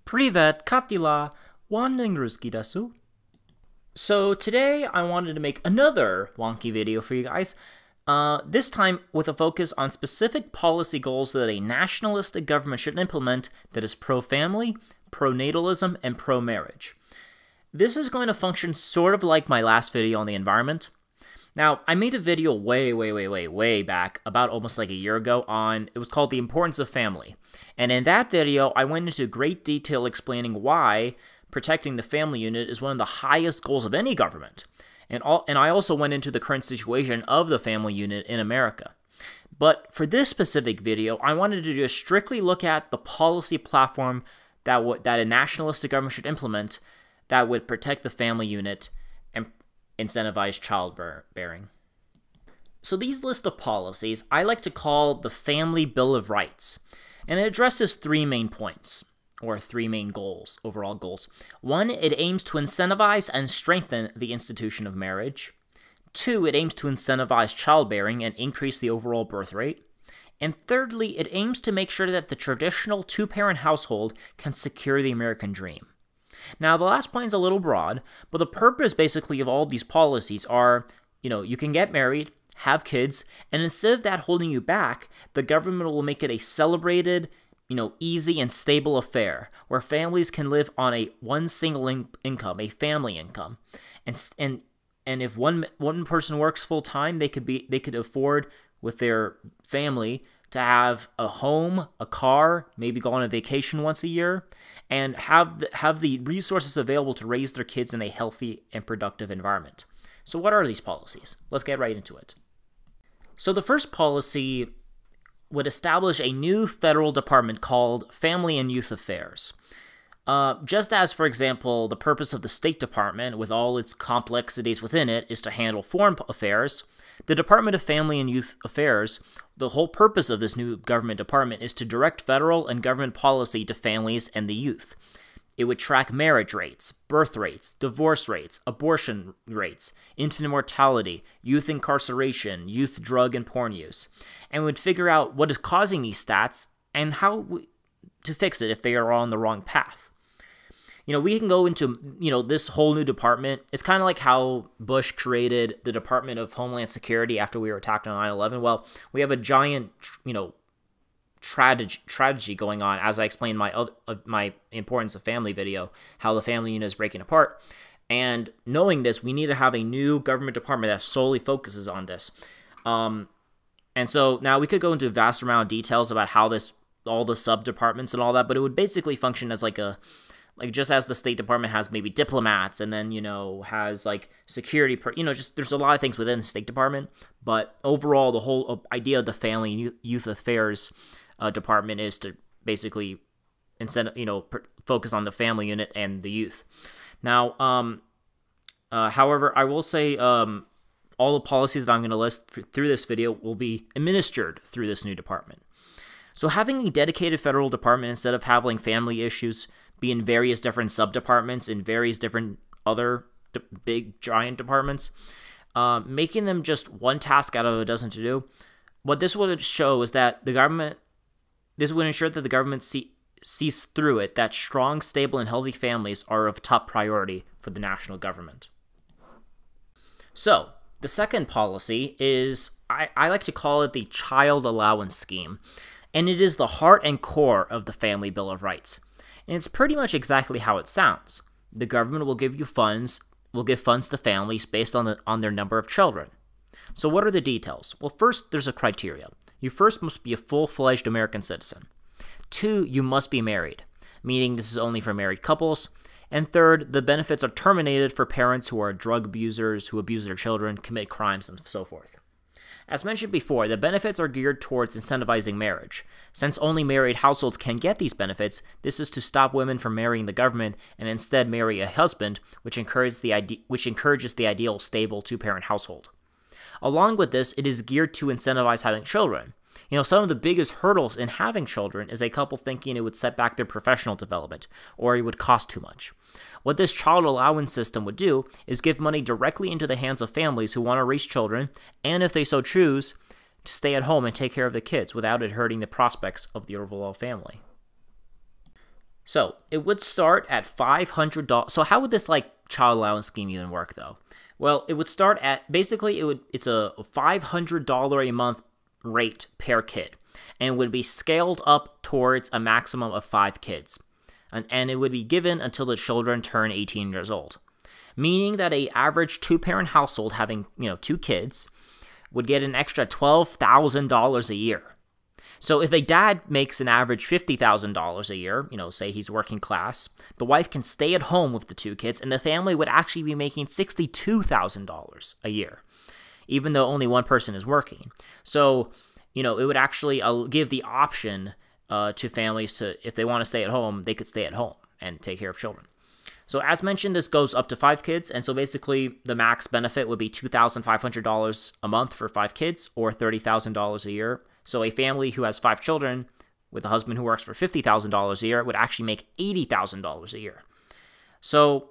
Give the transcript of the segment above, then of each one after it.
Privet Katila Wandenruski desu. So today I wanted to make another wonky video for you guys, this time with a focus on specific policy goals that a nationalistic government should implement that is pro-family, pro-natalism, and pro-marriage. This is going to function sort of like my last video on the environment. Now, I made a video way back, about almost like a year ago, it was called The Importance of Family. And in that video, I went into great detail explaining why protecting the family unit is one of the highest goals of any government. And I also went into the current situation of the family unit in America. But for this specific video, I wanted to just strictly look at the policy platform that a nationalistic government should implement that would protect the family unit and incentivize childbearing. So these list of policies I like to call the Family Bill of Rights, and it addresses three main points, or three main goals, overall goals. One, it aims to incentivize and strengthen the institution of marriage. Two, it aims to incentivize childbearing and increase the overall birth rate. And thirdly, it aims to make sure that the traditional two-parent household can secure the American dream. Now, the last point is a little broad, but the purpose basically of all these policies are, you can get married, have kids, and instead of that holding you back, the government will make it a celebrated, easy and stable affair where families can live on one single income, a family income. And if one person works full time, they could afford with their family to have a home, a car, maybe go on a vacation once a year, and have the resources available to raise their kids in a healthy and productive environment. So what are these policies? Let's get right into it. So the first policy would establish a new federal department called Family and Youth Affairs. Just as, for example, the purpose of the State Department, with all its complexities within it, is to handle foreign affairs, the Department of Family and Youth Affairs, the whole purpose of this new government department is to direct federal and government policy to families and the youth. It would track marriage rates, birth rates, divorce rates, abortion rates, infant mortality, youth incarceration, youth drug and porn use, and would figure out what is causing these stats and how to fix it if they are on the wrong path. We can go into, this whole new department. It's kind of like how Bush created the Department of Homeland Security after we were attacked on 9/11. Well, we have a giant, tragedy going on, as I explained in my Importance of Family video, how the family unit is breaking apart. And knowing this, we need to have a new government department that solely focuses on this. And so now we could go into a vast amount of details about how all the sub-departments and all that, but it would basically function as just as the State Department has maybe diplomats and then, has security, there's a lot of things within the State Department, but overall the whole idea of the Family and Youth Affairs Department is to basically focus on the family unit and the youth. Now, however, I will say all the policies that I'm going to list through this video will be administered through this new department. So having a dedicated federal department instead of having family issues be in various different sub-departments in various different other big giant departments, making them just one task out of a dozen to do, what this would show is that this would ensure that the government sees through it that strong, stable, and healthy families are of top priority for the national government. So, the second policy is, I like to call it the Child Allowance Scheme, and it is the heart and core of the Family Bill of Rights. And it's pretty much exactly how it sounds. The government will give funds to families based on their number of children. So what are the details? Well, first, there's a criteria. You first must be a full-fledged American citizen. Two, you must be married, meaning this is only for married couples. And third, the benefits are terminated for parents who are drug abusers, who abuse their children, commit crimes, and so forth. As mentioned before, the benefits are geared towards incentivizing marriage. Since only married households can get these benefits, this is to stop women from marrying the government and instead marry a husband, which encourages the ideal stable two-parent household. Along with this, it is geared to incentivize having children. Some of the biggest hurdles in having children is a couple thinking it would set back their professional development, or it would cost too much. What this child allowance system would do is give money directly into the hands of families who want to raise children, and if they so choose, to stay at home and take care of the kids without it hurting the prospects of the overall family. So it would start at $500. So how would this like child allowance scheme even work though? Well, it would start at basically it's a $500 a month rate per kid, and would be scaled up towards a maximum of 5 kids, and it would be given until the children turn 18 years old, meaning that a average 2-parent household having 2 kids would get an extra $12,000 a year. So if a dad makes an average $50,000 a year, say he's working class, the wife can stay at home with the 2 kids, and the family would actually be making $62,000 a year, even though only one person is working. So, it would actually give the option to families to, if they want to stay at home, they could stay at home and take care of children. So as mentioned, this goes up to 5 kids, and so basically the max benefit would be $2,500 a month for 5 kids, or $30,000 a year. So a family who has 5 children with a husband who works for $50,000 a year would actually make $80,000 a year. So,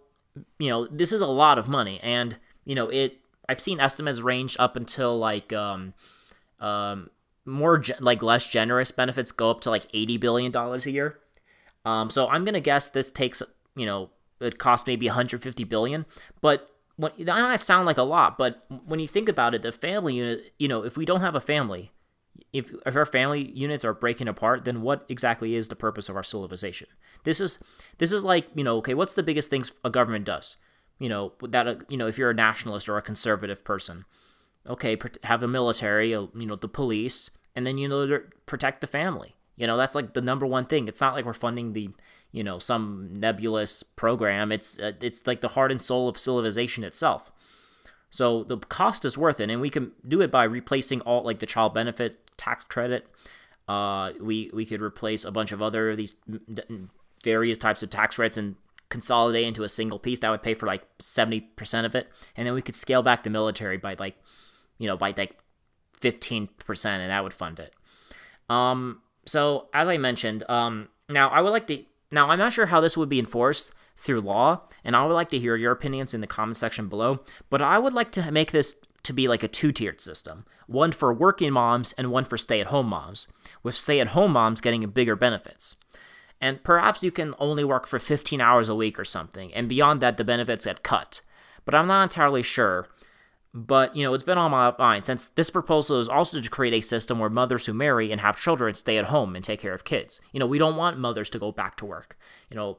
this is a lot of money, and I've seen estimates range up until like less generous benefits go up to like $80 billion a year. So I'm gonna guess this takes it costs maybe $150 billion, but that might sound like a lot, but when you think about it, the family unit, if we don't have a family, if our family units are breaking apart, then what exactly is the purpose of our civilization? This is like, okay, what's the biggest things a government does? If you're a nationalist or a conservative person, okay, have a military, the police, and then, protect the family. That's like the number one thing. It's not like we're funding the, some nebulous program. It's like the heart and soul of civilization itself. So the cost is worth it, and we can do it by replacing all like the child benefit tax credit. We could replace a bunch of other these various types of tax credits and consolidate into a single piece that would pay for like 70% of it, and then we could scale back the military by like 15%, and that would fund it. So as I mentioned, now I'm not sure how this would be enforced through law, and I would like to hear your opinions in the comment section below, but I would like to make this to be like a 2-tiered system, one for working moms and one for stay-at-home moms, with stay-at-home moms getting bigger benefits. And perhaps you can only work for 15 hours a week or something, and beyond that the benefits get cut. But I'm not entirely sure. But, it's been on my mind, since this proposal is also to create a system where mothers who marry and have children stay at home and take care of kids. We don't want mothers to go back to work.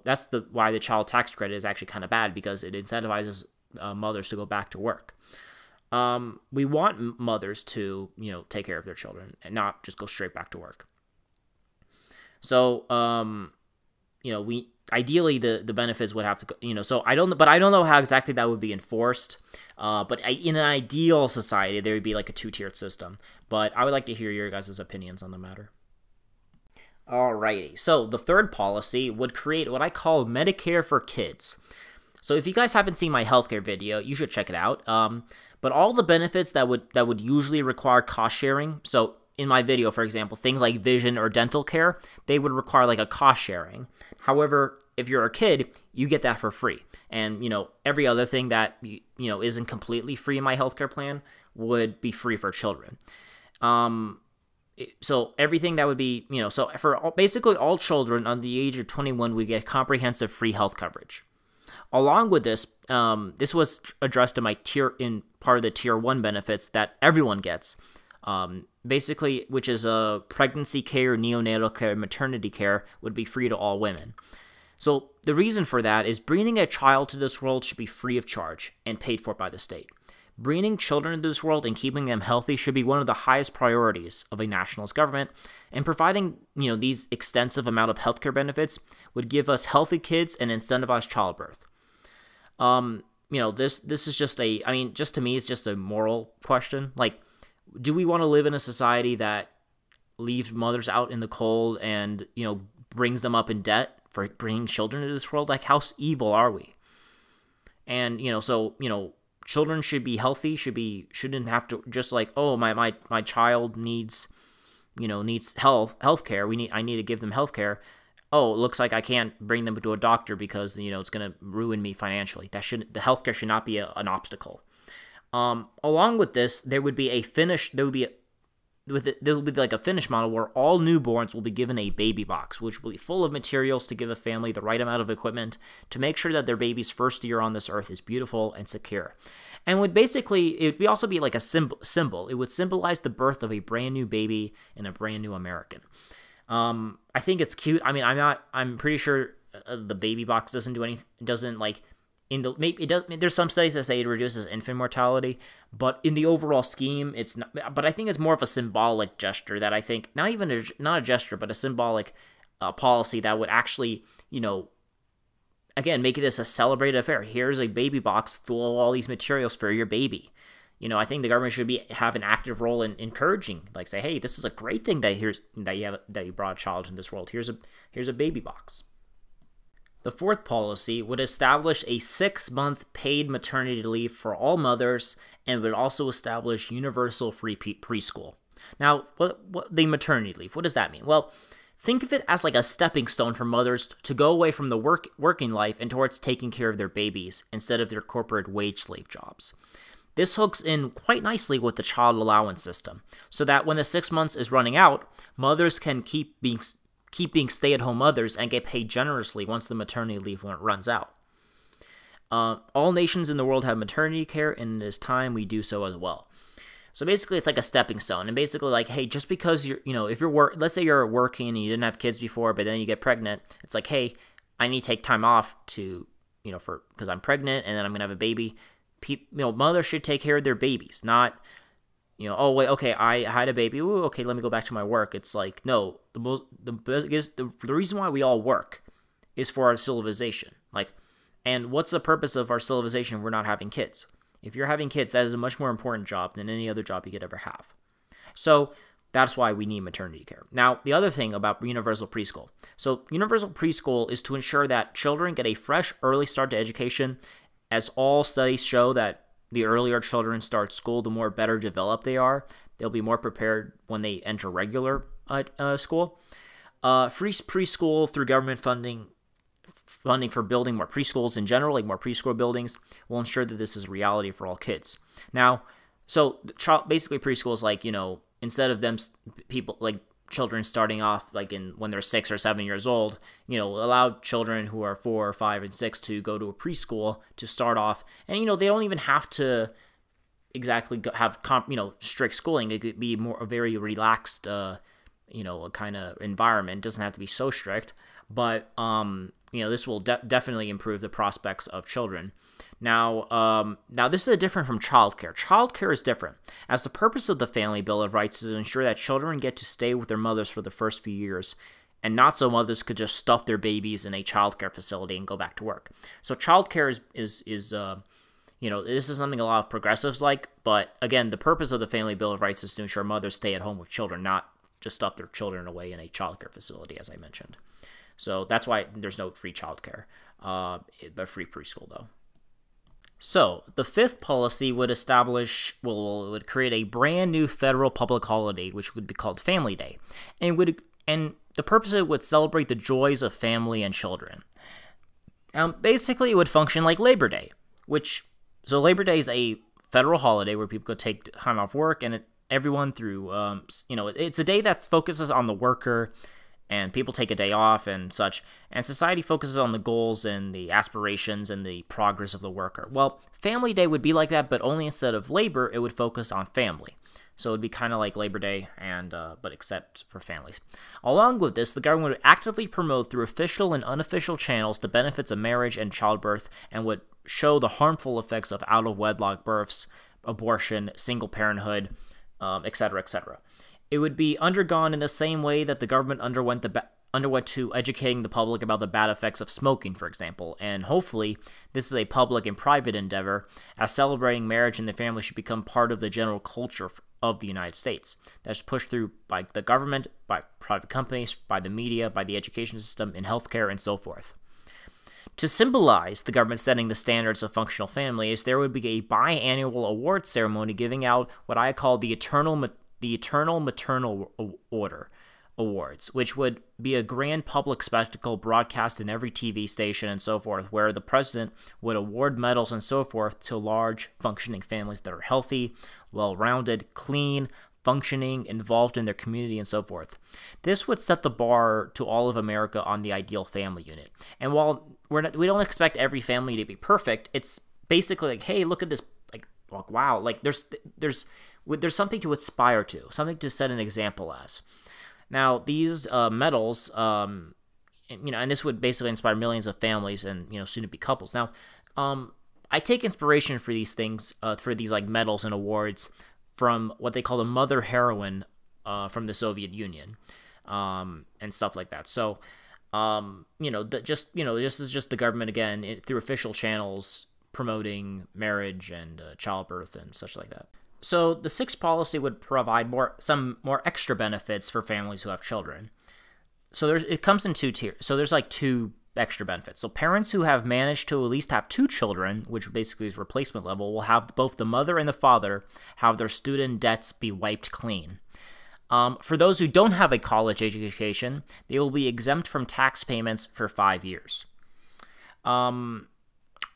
That's why the child tax credit is actually kind of bad, because it incentivizes mothers to go back to work. We want mothers to, take care of their children and not just go straight back to work. So, ideally the benefits would have to go, so I don't know how exactly that would be enforced. But in an ideal society, there would be like a 2-tiered system. But I would like to hear your guys' opinions on the matter. Alrighty, so the third policy would create what I call Medicare for kids. So if you guys haven't seen my healthcare video, you should check it out. But all the benefits that would usually require cost sharing, so in my video, for example, things like vision or dental care, they would require like a cost sharing. However, if you're a kid, you get that for free. And, every other thing that, isn't completely free in my healthcare plan would be free for children. So everything that would be, so for basically all children under the age of 21, we get comprehensive free health coverage. Along with this, this was addressed in part of the tier 1 benefits that everyone gets. Basically, which is a pregnancy care, neonatal care, maternity care would be free to all women. So the reason for that is bringing a child to this world should be free of charge and paid for by the state. Bringing children into this world and keeping them healthy should be one of the highest priorities of a nationalist government, and providing, these extensive amount of healthcare benefits would give us healthy kids and incentivize childbirth. This is just just to me, it's just a moral question. Like, do we want to live in a society that leaves mothers out in the cold and, brings them up in debt for bringing children into this world? Like, how evil are we? And, children should be healthy, shouldn't have to just like, oh, my child needs, needs health care. I need to give them health care. Oh, it looks like I can't bring them to a doctor because, it's going to ruin me financially. The healthcare should not be an obstacle. Along with this, there would be there'll be like a finished model where all newborns will be given a baby box, which will be full of materials to give a family the right amount of equipment to make sure that their baby's first year on this earth is beautiful and secure. And would basically, it would also be like a symbol. It would symbolize the birth of a brand new baby and a brand new American. I think it's cute. I mean, I'm pretty sure the baby box doesn't do anything, doesn't like, maybe it does. There's some studies that say it reduces infant mortality, but in the overall scheme, it's not. But I think it's more of a symbolic gesture that I think not a gesture, but a symbolic policy that would actually, again, make this a celebrated affair. Here's a baby box full of all these materials for your baby. I think the government should have an active role in encouraging, like say, hey, this is a great thing that you brought a child in this world. Here's a baby box. The fourth policy would establish a 6-month paid maternity leave for all mothers and would also establish universal free preschool. Now, what the maternity leave, what does that mean? Well, think of it as like a stepping stone for mothers to go away from the working life and towards taking care of their babies instead of their corporate wage slave jobs. This hooks in quite nicely with the child allowance system, so that when the 6 months is running out, mothers can keep being stay-at-home mothers and get paid generously once the maternity leave runs out. All nations in the world have maternity care, and it is time we do so as well. So basically, it's like a stepping stone, and basically like, hey, just because let's say you're working and you didn't have kids before, but then you get pregnant, it's like, hey, I need to take time off because I'm pregnant and then I'm gonna have a baby. Mothers should take care of their babies, not, oh wait, okay, I had a baby. Ooh, okay, let me go back to my work. It's like, no, the reason why we all work is for our civilization. And what's the purpose of our civilization if we're not having kids? If you're having kids, that is a much more important job than any other job you could ever have. So that's why we need maternity care. Now, the other thing about universal preschool. So universal preschool is to ensure that children get a fresh, early start to education, as all studies show that the earlier children start school, the more better developed they are. They'll be more prepared when they enter regular school. Free preschool through government funding for building more preschools in general, like more preschool buildings, will ensure that this is a reality for all kids. Now, so basically preschool is like, instead of them children starting off when they're 6 or 7 years old, allow children who are 4 or 5 and 6 to go to a preschool to start off. And, they don't even have to exactly have, strict schooling. It could be a very relaxed, kind of environment. It doesn't have to be so strict, but, this will definitely improve the prospects of children. Now this is different from childcare. Childcare is different, as the purpose of the Family Bill of Rights is to ensure that children get to stay with their mothers for the first few years, and not so mothers could just stuff their babies in a childcare facility and go back to work. So childcare is this is something a lot of progressives like, but again, the purpose of the Family Bill of Rights is to ensure mothers stay at home with children, not just stuff their children away in a childcare facility, as I mentioned. So that's why there's no free childcare, but free preschool though. So the fifth policy would would create a brand new federal public holiday, which would be called Family Day, and the purpose of it would celebrate the joys of family and children. Basically, it would function like Labor Day, so Labor Day is a federal holiday where people could take time off work, and everyone through, it's a day that focuses on the worker. And people take a day off and such, and society focuses on the goals and the aspirations and the progress of the worker. Well, Family Day would be like that, but only instead of labor, it would focus on family. So it would be kind of like Labor Day, but except for families. Along with this, the government would actively promote through official and unofficial channels the benefits of marriage and childbirth, and would show the harmful effects of out-of-wedlock births, abortion, single parenthood, etc., etc. It would be undergone in the same way that the government underwent to educating the public about the bad effects of smoking, for example, and hopefully this is a public and private endeavor, as celebrating marriage and the family should become part of the general culture of the United States. That's pushed through by the government, by private companies, by the media, by the education system, in healthcare, and so forth. To symbolize the government setting the standards of functional families, there would be a biannual award ceremony giving out what I call the Eternal Maternal Order Awards, which would be a grand public spectacle broadcast in every TV station and so forth, where the president would award medals and so forth to large, functioning families that are healthy, well-rounded, clean, functioning, involved in their community, and so forth. This would set the bar to all of America on the ideal family unit. And while we don't expect every family to be perfect, it's basically like, hey, look at this, like wow, like there's something to aspire to, something to set an example as. Now, these medals, and this would basically inspire millions of families and, soon-to-be couples. Now, I take inspiration for these things, for these like medals and awards from what they call the mother heroine from the Soviet Union, and stuff like that. So, this is just the government again through official channels promoting marriage and childbirth and such like that. So the sixth policy would provide some more extra benefits for families who have children. So it comes in two tiers. So there's like two extra benefits. So parents who have managed to at least have two children, which basically is replacement level, will have both the mother and the father have their student debts be wiped clean. For those who don't have a college education, they will be exempt from tax payments for 5 years.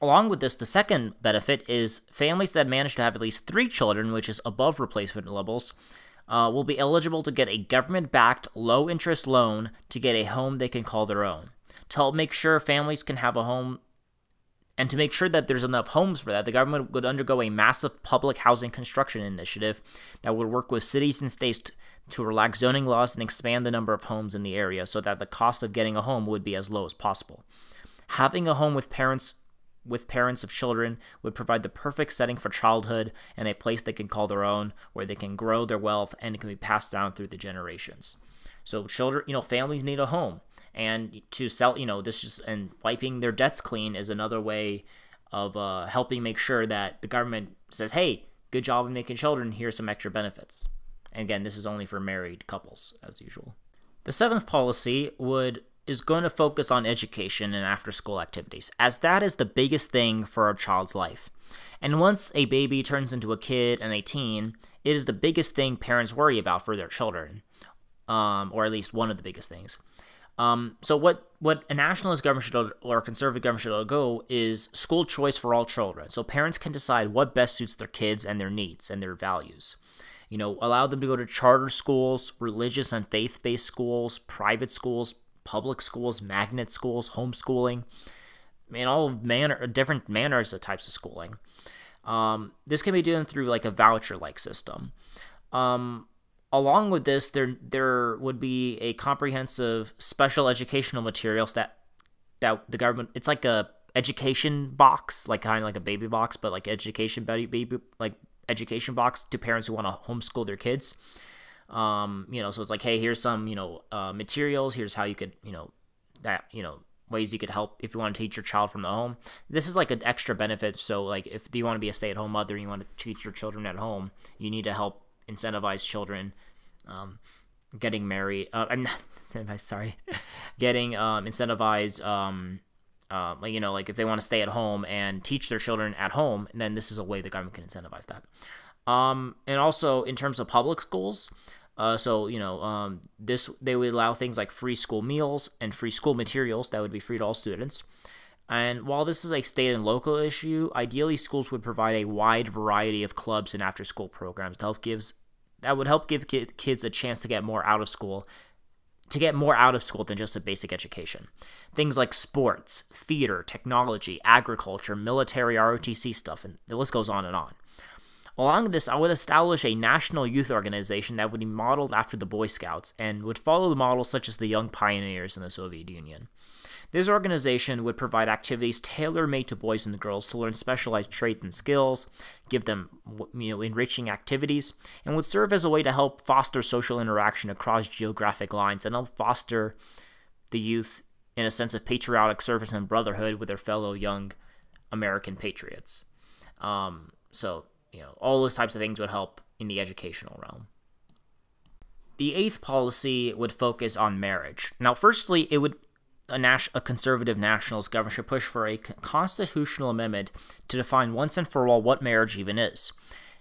Along with this, the second benefit is families that manage to have at least 3 children, which is above replacement levels, will be eligible to get a government-backed, low-interest loan to get a home they can call their own. To help make sure families can have a home, and to make sure that there's enough homes for that, the government would undergo a massive public housing construction initiative that would work with cities and states to relax zoning laws and expand the number of homes in the area so that the cost of getting a home would be as low as possible. Having a home with parents of children would provide the perfect setting for childhood and a place they can call their own, where they can grow their wealth and it can be passed down through the generations. So children, families need a home, and to sell, and wiping their debts clean is another way of helping make sure that the government says, hey, good job in making children, here's some extra benefits. And again, this is only for married couples, as usual. The seventh policy is going to focus on education and after-school activities, as that is the biggest thing for a child's life. And once a baby turns into a kid and a teen, it is the biggest thing parents worry about for their children, or at least one of the biggest things. So what a nationalist government should, or a conservative government should go is school choice for all children, so parents can decide what best suits their kids and their needs and their values. Allow them to go to charter schools, religious and faith-based schools, private schools, public schools, magnet schools, homeschooling, and all different manners of types of schooling. This can be done through like a voucher-like system. Along with this, there would be a comprehensive special educational materials that the government, it's like a education box, like kind of like a baby box, but like education education box to parents who want to homeschool their kids. So it's like, hey, here's some, materials, here's how you could, ways you could help if you want to teach your child from the home. This is like an extra benefit. So like if you want to be a stay-at-home mother and you want to teach your children at home, you need to help incentivize children getting married. I'm not incentivized, sorry. Getting incentivized, like if they want to stay at home and teach their children at home, then this is a way the government can incentivize that. And also in terms of public schools, they would allow things like free school meals and free school materials that would be free to all students. And while this is a state and local issue, ideally schools would provide a wide variety of clubs and after-school programs that would help give kids a chance to get more out of school than just a basic education. Things like sports, theater, technology, agriculture, military, ROTC stuff, and the list goes on and on. Along with this, I would establish a national youth organization that would be modeled after the Boy Scouts and would follow the models such as the Young Pioneers in the Soviet Union. This organization would provide activities tailor-made to boys and girls to learn specialized traits and skills, give them, enriching activities, and would serve as a way to help foster social interaction across geographic lines and help foster the youth in a sense of patriotic service and brotherhood with their fellow young American patriots. All those types of things would help in the educational realm. The eighth policy would focus on marriage. Now, firstly, a conservative nationalist government should push for a constitutional amendment to define once and for all what marriage even is.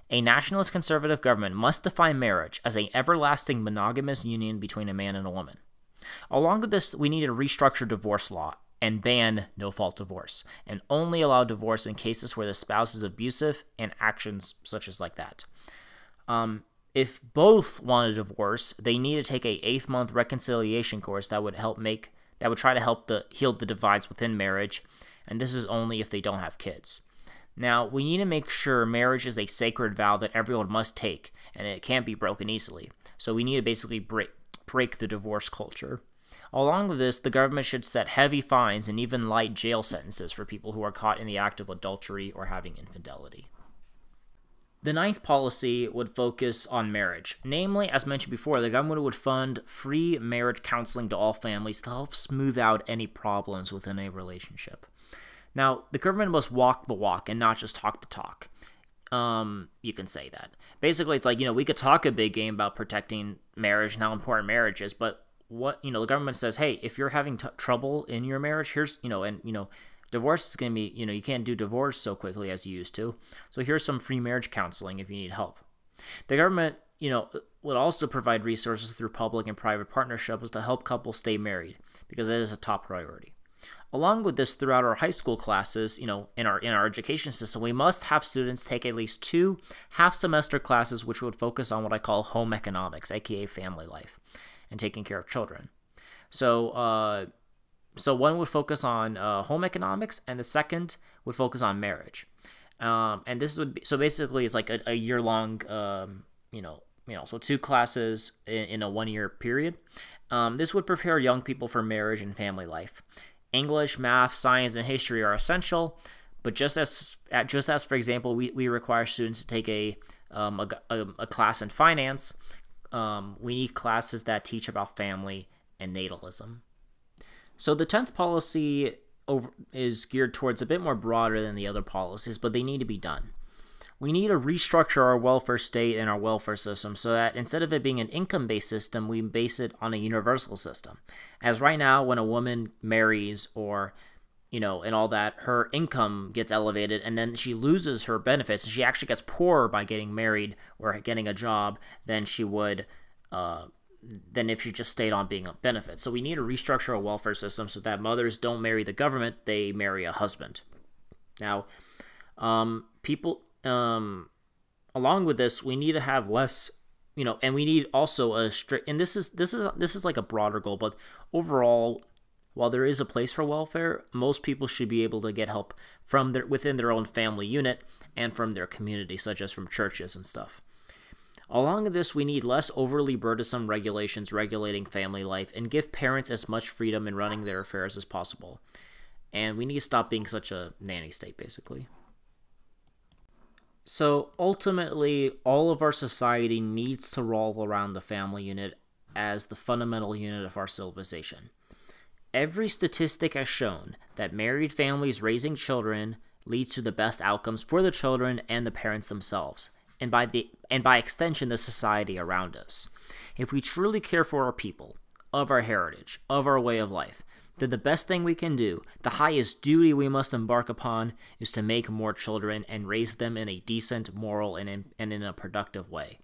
A nationalist conservative government must define marriage as an everlasting monogamous union between a man and a woman. Along with this, we need to restructure divorce law and ban no-fault divorce, and only allow divorce in cases where the spouse is abusive and actions such as like that. if both want a divorce, they need to take a 8th-month reconciliation course that would try to help heal the divides within marriage, and this is only if they don't have kids. Now, we need to make sure marriage is a sacred vow that everyone must take, and it can't be broken easily. So we need to basically break the divorce culture. Along with this, the government should set heavy fines and even light jail sentences for people who are caught in the act of adultery or having infidelity. The 9th policy would focus on marriage. Namely, as mentioned before, the government would fund free marriage counseling to all families to help smooth out any problems within a relationship. Now, the government must walk the walk and not just talk the talk. You can say that. Basically, it's like, we could talk a big game about protecting marriage and how important marriage is, but the government says, hey, if you're having trouble in your marriage, here's, divorce is going to be, you can't do divorce so quickly as you used to. So here's some free marriage counseling if you need help. The government, would also provide resources through public and private partnerships to help couples stay married, because that is a top priority. Along with this, throughout our high school classes, in our education system, we must have students take at least 2 half-semester classes which would focus on what I call home economics, aka family life, and taking care of children. So one would focus on home economics, and the second would focus on marriage. And this would be, so basically it's like a year-long, so 2 classes in a 1-year period. This would prepare young people for marriage and family life. English, math, science, and history are essential, but just as for example, we require students to take a class in finance. We need classes that teach about family and natalism. So the 10th policy is geared towards a bit more broader than the other policies, but they need to be done. We need to restructure our welfare state and our welfare system so that instead of it being an income-based system, we base it on a universal system. As right now, when a woman marries or, and all that, her income gets elevated and then she loses her benefits and she actually gets poorer by getting married or getting a job than she would than if she just stayed on being on benefits. So we need to restructure a welfare system so that mothers don't marry the government, they marry a husband. Now, along with this, we need to have less, and we need also a strict, and this is like a broader goal, but overall, while there is a place for welfare, most people should be able to get help from within their own family unit and from their community, such as from churches and stuff. Along with this, we need less overly burdensome regulations regulating family life and give parents as much freedom in running their affairs as possible. And we need to stop being such a nanny state, basically. So ultimately, all of our society needs to revolve around the family unit as the fundamental unit of our civilization. Every statistic has shown that married families raising children leads to the best outcomes for the children and the parents themselves, and by extension, the society around us. If we truly care for our people, of our heritage, of our way of life, then the best thing we can do, the highest duty we must embark upon, is to make more children and raise them in a decent, moral, and in a productive way.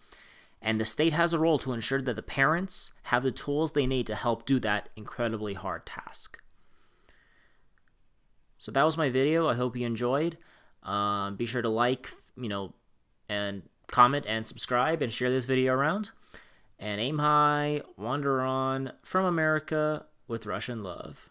And the state has a role to ensure that the parents have the tools they need to help do that incredibly hard task. So that was my video. I hope you enjoyed. Be sure to like, and comment and subscribe and share this video around. And aim high, wander on, from America, with Russian love.